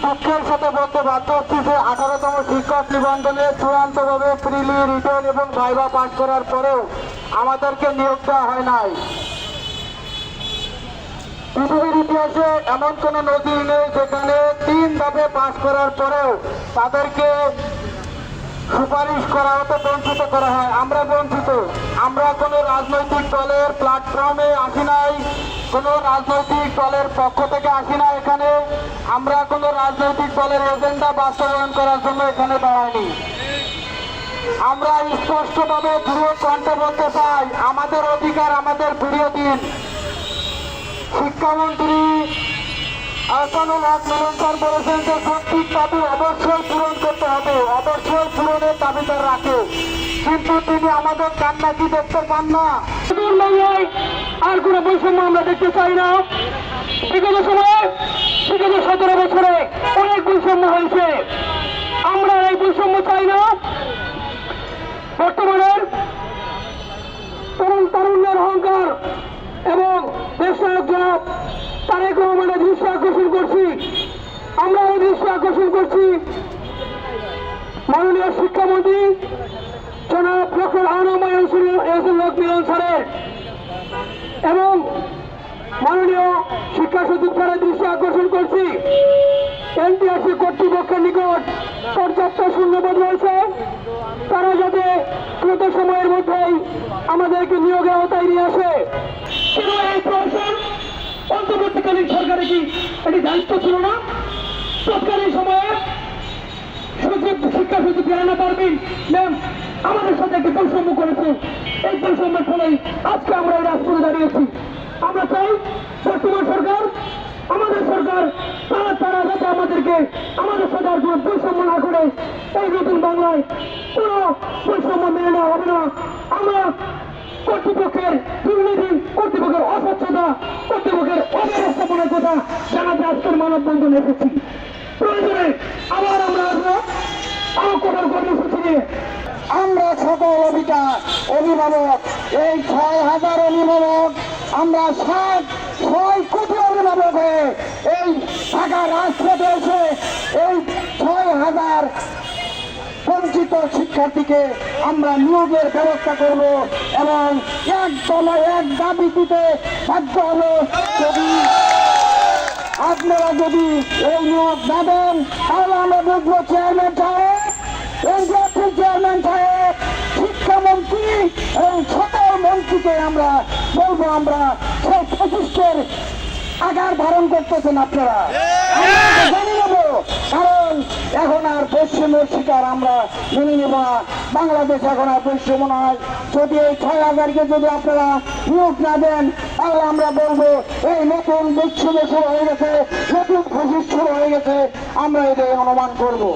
দুঃখের সাথে বলতে বাধ্য হচ্ছি যে 18তম শিক্ষক নিবন্ধনে চূড়ান্তভাবে প্রিলি, রিটেন এবং ভাইভা পাস করার পরেও আমাদেরকে নিয়োগ দেওয়া হয় নাই। পৃথিবীর ইতিহাসে এমন কোন নজির নেই যেখানে 3 ধাপে পাস করার পরেও তাদেরকে সুপারিশ করা হতে বঞ্চিত করা হয়। আমরা বঞ্চিত। আমরা কোনো রাজনৈতিক দলের প্ল্যাটফর্মে আসি নাই, কোনো রাজনৈতিক দলের পক্ষ থেকে আসি না এখানে। আমরা কোনো রাজনৈতিক দলের এজেন্ডা বাস্তবায়ন করার জন্য এখানে দাঁড়াইনি। আমরা স্পষ্টভাবে দৃঢ় কণ্ঠে বলতে চাই, আমাদের অধিকার আমাদের ফিরিয়ে দিন। শিক্ষামন্ত্রী আহসানুল হক মিলন স্যার বলেছেন যে যৌক্তিক দাবি অবশ্যই পূরণ করতে হবে, অবশ্যই পূরণের দাবিদার রাখে, কিন্তু তিনি আমাদের কান্না কি দেখতে পান না? আর কোন বৈষম্য আমরা দেখতে চাই না। বিগত সময়ে, বিগত 17 বছরে অনেক বৈষম্য হয়েছে, আমরা এই বৈষম্য চাই না। বর্তমানের তারুণ্যের অহংকার এবং দেশনায়ক জনাব তারেক রহমানের দৃষ্টি আকর্ষণ করছি। আমরা এই দৃষ্টি আকর্ষণ করছি মাননীয় শিক্ষামন্ত্রী জনাব ডক্টর আহসানুল হক মিলন স্যারের এবং মাননীয় শিক্ষা সচিব স্যারের দৃষ্টি আকর্ষণ করছি। এনটিআরসি কর্তৃপক্ষের নিকট পর্যাপ্ত শূন্যপদ রয়েছে, তারা যাতে দ্রুত সময়ের মধ্যেই আমাদেরকে নিয়োগের আওতায় নিয়ে আসে। কিন্তু এই প্রশ্ন অন্তর্বর্তীকালীন সরকারে কি এটি দায়িত্ব ছিল না? তৎকালীন সময়ে সচিব, শিক্ষা সচিব জানা পারবেন ম্যাম আমাদের সাথে একটি বৈষম্য করেছে, এই বৈষম্যের ফলেই আজকে আমরা এই রাজপথে দাঁড়িয়েছি। আমরা চাই বর্তমান সরকার, আমাদের সরকার, তারা যাতে আমাদেরকে আমাদের সাথে আর কোনো বৈষম্য না করে এই নতুন বাংলায় কোনো বৈষম্য মেনে নেওয়া হবে না। আমরা কর্তৃপক্ষের দুর্নীতি, কর্তৃপক্ষের অস্বচ্ছতা, কর্তৃপক্ষের অব্যবস্থাপনার কথা জানাতে আজকের মানববন্ধন এসেছি। প্রয়োজনে আবার আমরা আসবো আরো কঠোর কর্মসূচি নিয়ে। আমরা সকল অভিভাবক, এই 6,000 অভিভাবক, আমরা 6 কোটি অভিভাবক হয়ে এই ঢাকা রাজপথে এসে এই 6,000 বঞ্চিত শিক্ষার্থীকে আমরা নিয়োগের ব্যবস্থা করব এবং এক দলে এক দাবি দিতে বাধ্য হব। যদি আপনারা যদি এই নিয়োগ না দেন তাহলে আমরা বুঝবো চেয়ারম্যান সাহেব, চেয়ারম্যান সাহেব, শিক্ষামন্ত্রী এবং সকল মন্ত্রীকে আমরা বলবো আমরা সেই প্রতিষ্ঠার আকার ধারণ করতেছেন আপনারা, জানি নেব। কারণ এখন আর বৈষম্যের শিকার আমরা মেনে নেব না। বাংলাদেশ এখন আর বৈষম্য নয়। যদি এই 6,000কে যদি আপনারা নিয়োগ না দেন তাহলে আমরা বলবো এই নতুন বৈষম্য শুরু হয়ে গেছে, নতুন ফসিস শুরু হয়ে গেছে, আমরা এটাই অনুমান করবো।